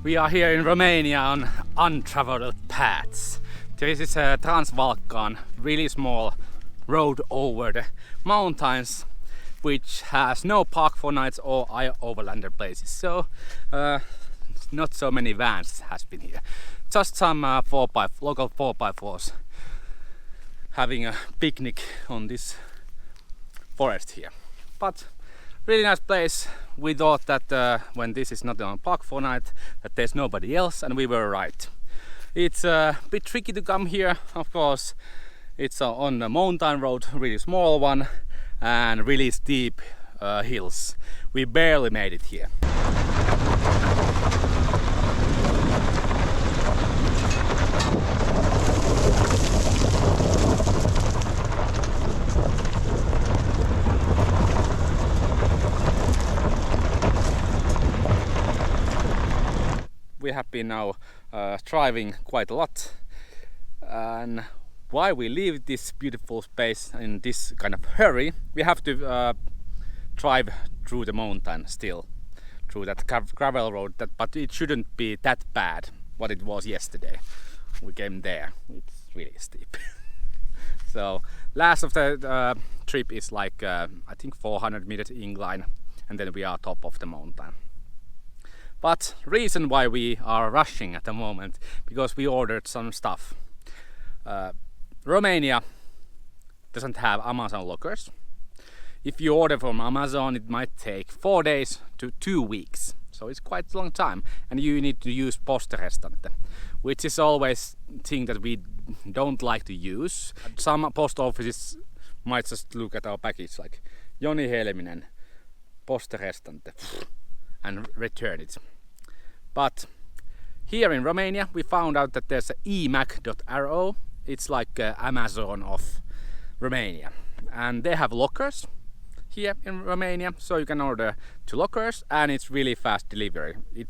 We are here in Romania on untraveled paths. This is a Transbalkan, really small road over the mountains, which has no park for nights or overlander places. So not so many vans has been here. Just some local 4x4s having a picnic on this forest here. But really nice place. We thought that when this is not on park for night, that there's nobody else, and we were right. It's a bit tricky to come here, of course. It's on a mountain road, really small one, and really steep hills. We barely made it here. We have been now driving quite a lot, and why we leave this beautiful space in this kind of hurry, we have to drive through the mountain still, through that gravel road, but it shouldn't be that bad what it was yesterday. We came there, it's really steep. So last of the trip is like I think 400 meters incline, and then we are top of the mountain. But reason why we are rushing at the moment, because we ordered some stuff. Romania doesn't have Amazon lockers. If you order from Amazon, it might take 4 days to 2 weeks. So it's quite a long time, and you need to use postrestante, which is always a thing that we don't like to use. Some post offices might just look at our package like Joni Helminen, postrestante, and return it. But here in Romania we found out that there's a emac.ro. It's like Amazon of Romania, and they have lockers here in Romania, so you can order to lockers, and it's really fast delivery. It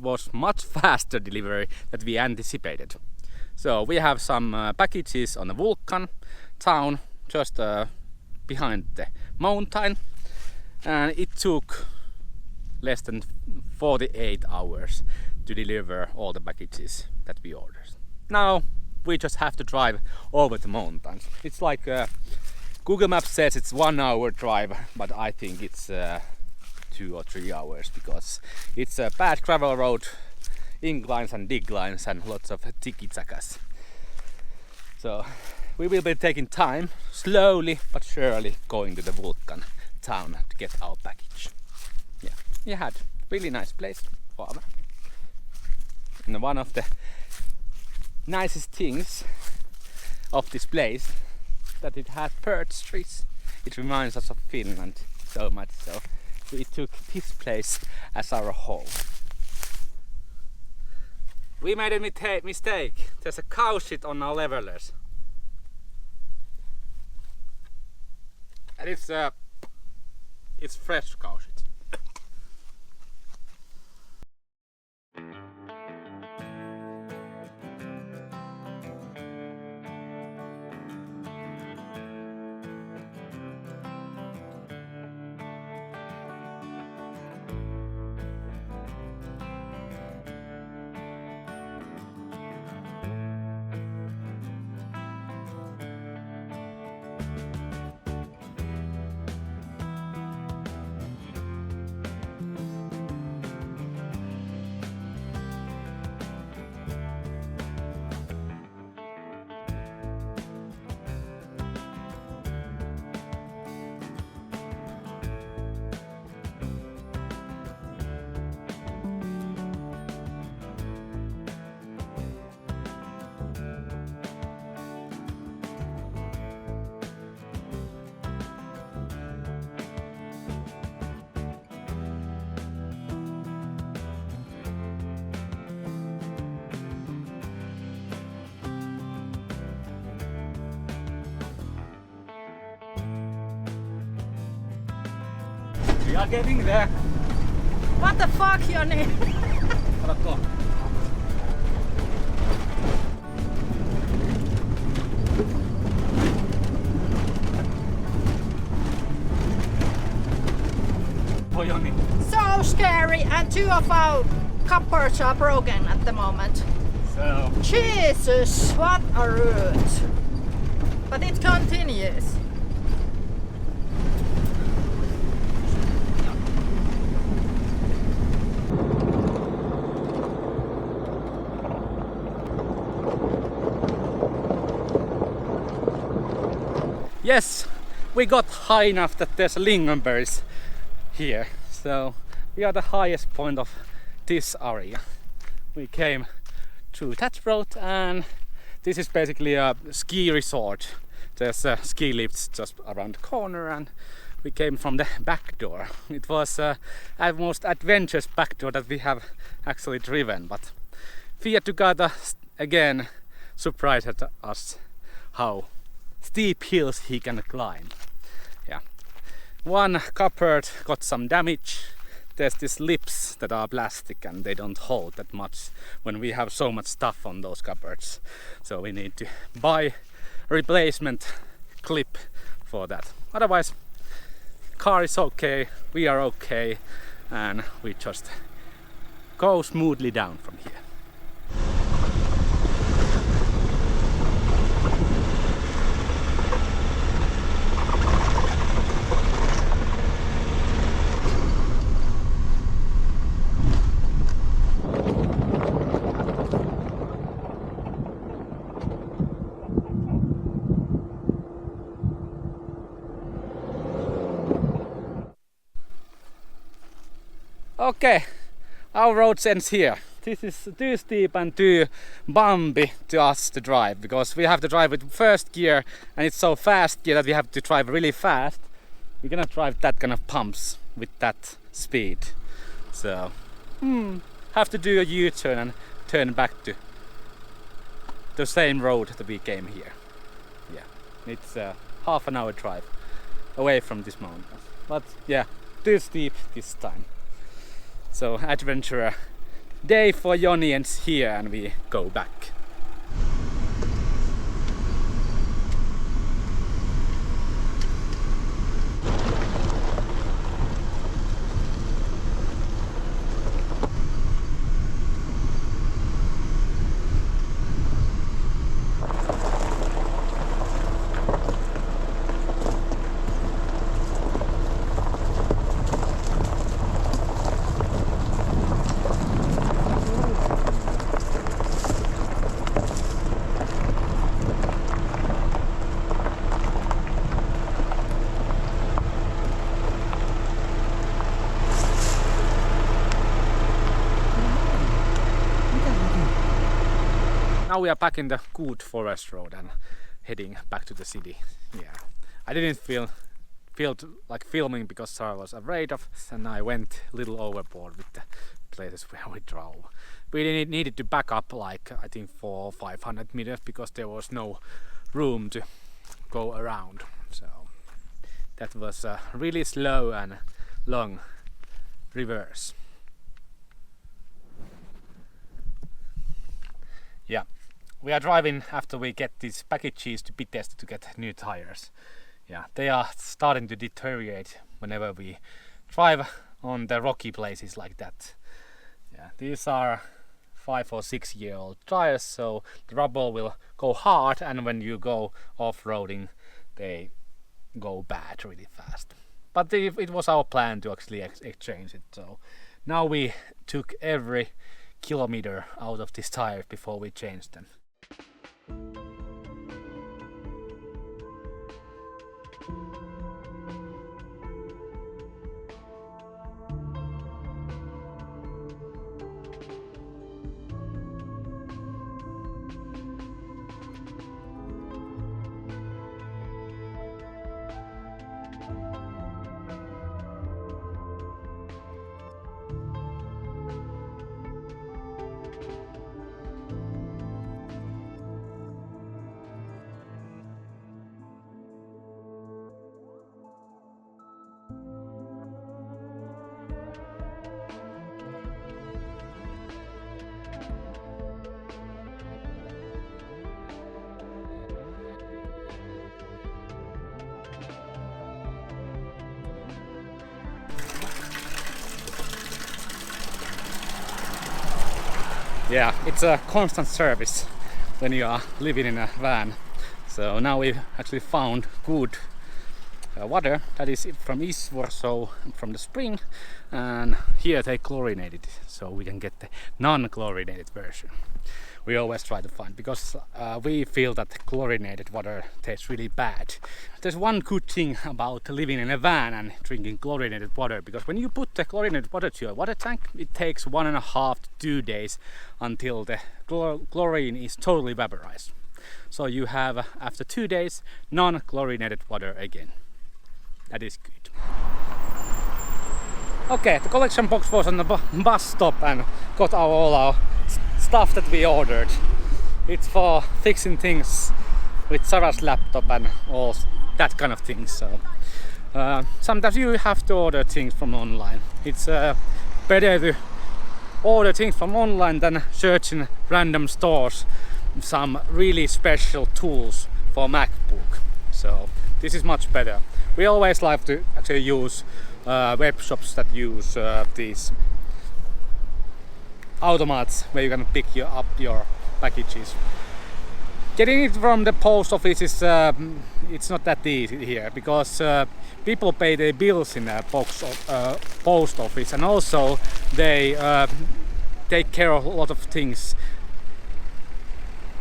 was much faster delivery than we anticipated. So we have some packages on the Vulcan town, just behind the mountain, and it took less than 48 hours to deliver all the packages that we ordered. Now we just have to drive over the mountains. It's like Google Maps says it's 1 hour drive, but I think it's 2 or 3 hours, because it's a bad gravel road, inclines and declines and lots of tiki-takas. So we will be taking time, slowly but surely going to the Vulcan town to get our package. Yeah, we had really nice place, Faava. And one of the nicest things of this place that it has birch trees. It reminds us of Finland so much, so we took this place as our home. We made a mistake. There's a cow shit on our levelers. And it's fresh cow shit. We are getting there. What the fuck, Joni? Kato. Oh, Joni. So scary, and two of our cupboards are broken at the moment. So Jesus, what a route! But it continues. yes, we got high enough that there's lingonberries here. So we are the highest point of this area. We came through that road, and this is basically a ski resort. There's ski lifts just around the corner, and we came from the back door. It was the most adventurous back door that we have actually driven, but Fiat Ducato again surprised us how steep hills he can climb. Yeah, one cupboard got some damage. There's these lips that are plastic and they don't hold that much when we have so much stuff on those cupboards. So we need to buy a replacement clip for that. Otherwise, car is okay, we are okay, and we just go smoothly down from here. Okay, our road ends here. This is too steep and too bumpy to us to drive, because we have to drive with first gear, and it's so fast gear that we have to drive really fast. We cannot drive that kind of pumps with that speed. So, have to do a U-turn and turn back to the same road that we came here. Yeah, it's a half an hour drive away from this mountain. But yeah, too steep this time. So adventure day for Joni ends here, and we go back. Now we are back in the good forest road and heading back to the city. Yeah, I didn't feel like filming because I was afraid of, and I went a little overboard with the places where we drove. We needed to back up like I think 400 or 500 meters because there was no room to go around. So that was a really slow and long reverse. Yeah, we are driving after we get these packages to be tested to get new tires. Yeah, they are starting to deteriorate whenever we drive on the rocky places like that. Yeah, these are 5 or 6 year old tires, so the rubber will go hard, and when you go off-roading they go bad really fast. But it was our plan to actually exchange it, so now we took every kilometer out of this tire before we changed them. Yeah, it's a constant service when you are living in a van. So now we've actually found good water that is from East Warsaw, from the spring, and here they chlorinated it, so we can get the non-chlorinated version. We always try to find, because we feel that chlorinated water tastes really bad. There's one good thing about living in a van and drinking chlorinated water, because when you put the chlorinated water to your water tank, it takes 1.5 to 2 days until the chlorine is totally vaporized. So you have, after 2 days, non-chlorinated water again. That is good. Okay, the collection box was on the bus stop and got all our stuff that we ordered. It's for fixing things with Sarah's laptop and all that kind of things. So sometimes you have to order things from online. It's better to order things from online than searching random stores some really special tools for MacBook. So this is much better. We always like to actually use web shops that use these automats where you can pick up your packages. Getting it from the post office is it's not that easy here, because people pay their bills in the post office, and also they take care of a lot of things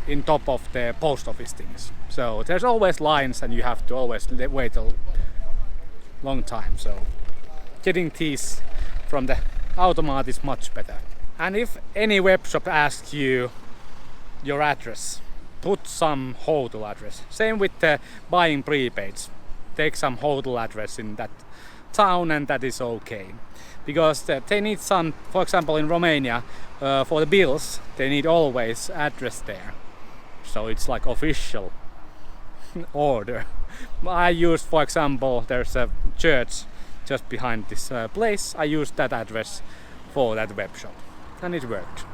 in top of the post office things. So there's always lines and you have to always wait a long time. So getting these from the automat is much better. And if any web shop asks you your address, put some hotel address. Same with the buying prepaids. Take some hotel address in that town and that is okay. Because they need some, for example in Romania, for the bills, they need always address there. So it's like official order. I used, for example, there's a church just behind this place. I used that address for that web shop and it worked.